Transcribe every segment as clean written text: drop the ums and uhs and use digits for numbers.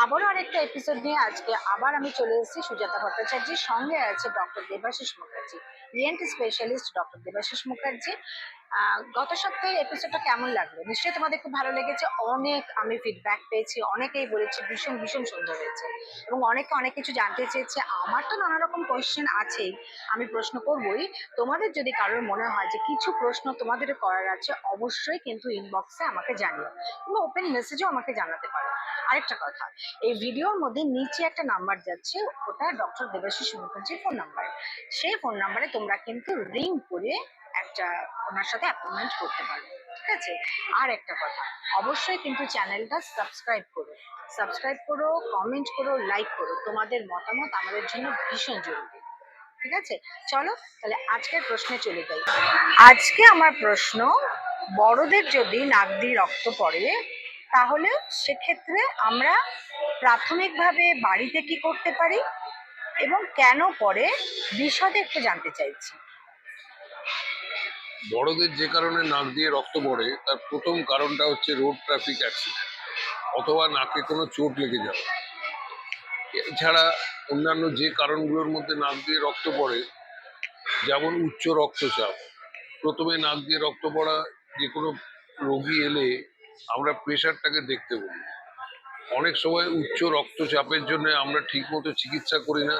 আবারও আরেকটা এপিসোড নিয়ে আজকে আবার আমি চলে এসেছি সুজাতা ভট্টাচার্যের সঙ্গে আছে doctor Debashis Mukherjee, ENT specialist doctor Debashis Mukherjee. গত সপ্তাহের এপিসোডটা কেমন লাগলো? নিশ্চয়ই তোমাদের খুব ভালো লেগেছে। অনেক আমি ফিডব্যাক পেয়েছি, অনেকেই বলেছে ভীষণ ভীষণ সুন্দর হয়েছে এবং অনেকে অনেক কিছু জানতে চেয়েছে। আমার তো নানা রকম কোয়েশ্চেন আছেই, আমি প্রশ্ন করবই। তোমাদের যদি কারোর মনে হয় যে কিছু প্রশ্ন তোমাদের করার আছে, অবশ্যই কিন্তু ইনবক্সে আমাকে জানিও কিংবা ওপেন মেসেজেও আমাকে জানাতে পারো। আরেকটা কথা, এই ভিডিওর মধ্যে নিচে একটা নাম্বার যাচ্ছে, ওটা ডক্টর দেবাশিস মুখার্জির ফোন নাম্বার। সেই ফোন নাম্বারে তোমরা কিন্তু রিং করে একটা ওনার সাথে অ্যাপয়েন্টমেন্ট করতে পারো, ঠিক আছে? আর একটা কথা, অবশ্যই কিন্তু চ্যানেলটা সাবস্ক্রাইব করো, কমেন্ট করো, লাইক করো। তোমাদের মতামত আমাদের জন্য ভীষণ জরুরি, ঠিক আছে? চলো তাহলে আজকের প্রশ্নে চলে যাই। আজকে আমার প্রশ্ন, বড়দের যদি নাক দিয়ে রক্ত পড়ে তাহলে সেক্ষেত্রে আমরা প্রাথমিকভাবে বাড়িতে কি করতে পারি এবং কেন পড়ে, বিশদে একটু জানতে চাইছি। বড়দের যে কারণে নাক দিয়ে রক্ত পড়ে তার প্রথম কারণটা হচ্ছে রোড ট্রাফিক অ্যাক্সিডেন্ট অথবা নাকে কোনো চোট লেগে যাওয়া। এছাড়া অন্যান্য যে কারণগুলোর মধ্যে নাক দিয়ে রক্ত পড়ে, যেমন উচ্চ রক্তচাপ। প্রথমে নাক দিয়ে রক্ত পড়া যে কোনো রোগী এলে আমরা প্রেশারটাকে দেখতে বলি। অনেক সময় উচ্চ রক্তচাপের জন্য আমরা ঠিকমতো চিকিৎসা করি না,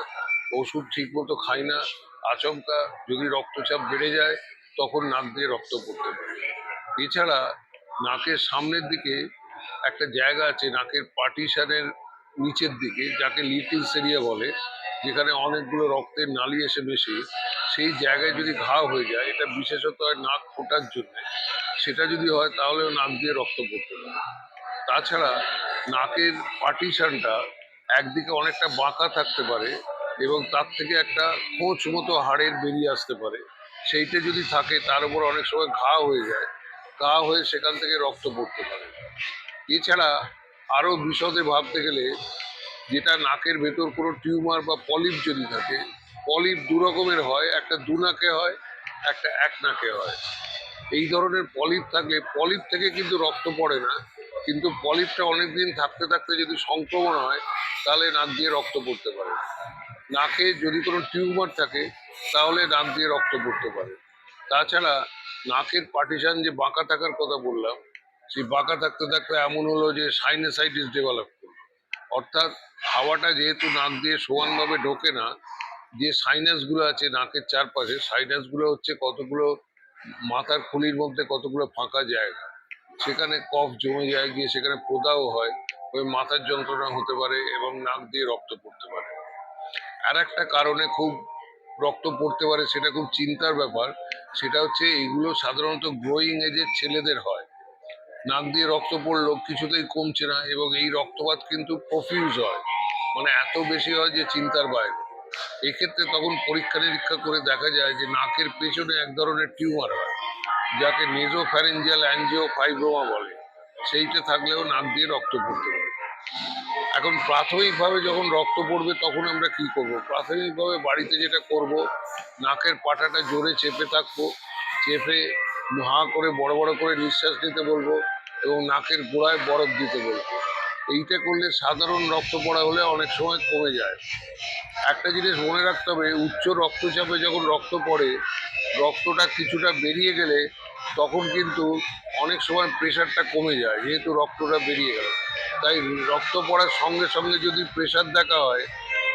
ওষুধ ঠিকমতো খাই না। আচমকা যদি রক্তচাপ বেড়ে যায় তখন নাক দিয়ে রক্ত পড়তে পারে। এছাড়া নাকের সামনের দিকে একটা জায়গা আছে, নাকের পার্টিশনের নিচের দিকে, যাকে লিটিল সেরিয়া বলে, যেখানে অনেকগুলো রক্তের নালী এসে মেশে। সেই জায়গায় যদি ঘা হয়ে যায়, এটা বিশেষত হয় নাক ফোটার জন্য, সেটা যদি হয় তাহলেও নাক দিয়ে রক্ত পড়তে পারে। তাছাড়া নাকের পার্টিশনটা একদিকে অনেকটা বাঁকা থাকতে পারে এবং তার থেকে একটা খোঁচ মতো হাড়ের বেরিয়ে আসতে পারে। সেইটা যদি থাকে তার উপর অনেক সময় ঘা হয়ে যায়, ঘা হয়ে সেখান থেকে রক্ত পড়তে পারে। এছাড়া আরও বিশদে ভাবতে গেলে, যেটা নাকের ভেতর কোনো টিউমার বা পলিপ যদি থাকে, পলিপ দু রকমের হয়, একটা দু নাকে হয়, একটা এক নাকে হয়। এই ধরনের পলিপ থাকলে পলিপ থেকে কিন্তু রক্ত পড়ে না, কিন্তু পলিপটা অনেকদিন থাকতে থাকতে যদি সংক্রমণ হয় তাহলে নাক দিয়ে রক্ত পড়তে পারে। নাকে যদি কোনো টিউমার থাকে তাহলে নাক দিয়ে রক্ত পড়তে পারে। তাছাড়া নাকের পার্টিশন যে বাঁকা থাকার কথা বললাম, সেই বাঁকা থাকতে থাকতে এমন হলো যে সাইনাসাইটিস ডেভেলপ করলো। অর্থাৎ হাওয়াটা যেহেতু নাক দিয়ে সমানভাবে ঢোকে না, যে সাইনাসগুলো আছে নাকের চারপাশে, সাইনাসগুলো হচ্ছে কতগুলো মাথার খুলির মধ্যে কতগুলো ফাঁকা জায়গা, সেখানে কফ জমে যায়, গিয়ে সেখানে প্রদাহ হয়, ওই মাথার যন্ত্রণা হতে পারে এবং নাক দিয়ে রক্ত পড়তে পারে। আর একটা কারণে খুব রক্ত পড়তে পারে, সেটা খুব চিন্তার ব্যাপার। সেটা হচ্ছে এইগুলো সাধারণত গ্রোয়িং এজের ছেলেদের হয়। নাক দিয়ে রক্ত পড়লো কিছুতেই কমছে না এবং এই রক্তপাত কিন্তু প্রফিউজ হয়, মানে এত বেশি হয় যে চিন্তার বাইরে। এক্ষেত্রে তখন পরীক্ষা নিরীক্ষা করে দেখা যায় যে নাকের পেছনে এক ধরনের টিউমার হয়, যাকে নেজোফ্যারিঞ্জিয়াল অ্যাঞ্জিওফাইব্রোমা বলে। সেইটা থাকলেও নাক দিয়ে রক্ত পড়তে পারে। এখন প্রাথমিকভাবে যখন রক্ত পড়বে তখন আমরা কি করব? প্রাথমিকভাবে বাড়িতে যেটা করব, নাকের পাটাটা জোরে চেপে থাকবো, চেপে হাঁ করে বড় বড় করে নিঃশ্বাস নিতে বলবো এবং নাকের গোড়ায় বরফ দিতে বলবো। এইটা করলে সাধারণ রক্ত পড়া হলে অনেক সময় কমে যায়। একটা জিনিস মনে রাখতে হবে, উচ্চ রক্তচাপে যখন রক্ত পড়ে, রক্তটা কিছুটা বেরিয়ে গেলে তখন কিন্তু অনেক সময় প্রেশারটা কমে যায়, যেহেতু রক্তটা বেরিয়ে গেল। তাই রক্ত পড়ার সঙ্গে সঙ্গে যদি প্রেশার দেখা হয়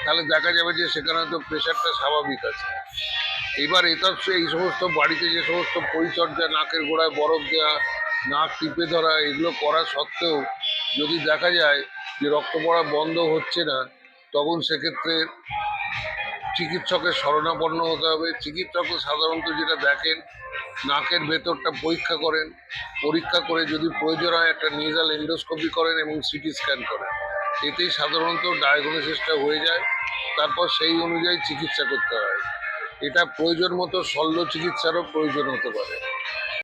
তাহলে দেখা যাবে যে সেখানে তো প্রেশারটা স্বাভাবিক আছে। এবার এটা এই সমস্ত বাড়িতে যে সমস্ত পরিচর্যা, নাকের গোড়ায় বরফ দেওয়া, নাক টিপে ধরা, এগুলো করা সত্ত্বেও যদি দেখা যায় যে রক্ত পড়া বন্ধ হচ্ছে না, তখন সেক্ষেত্রে চিকিৎসকের শরণাপন্ন হতে হবে। চিকিৎসক সাধারণত যেটা দেখেন, নাকের ভেতরটা পরীক্ষা করেন, পরীক্ষা করে যদি প্রয়োজন হয় একটা নেজাল এন্ডোস্কোপি করেন এবং সিটি স্ক্যান করেন। এতেই সাধারণত ডায়াগনোসিসটা হয়ে যায়, তারপর সেই অনুযায়ী চিকিৎসা করতে হয়। এটা প্রয়োজন মতো শল্য চিকিৎসারও প্রয়োজন হতে পারে।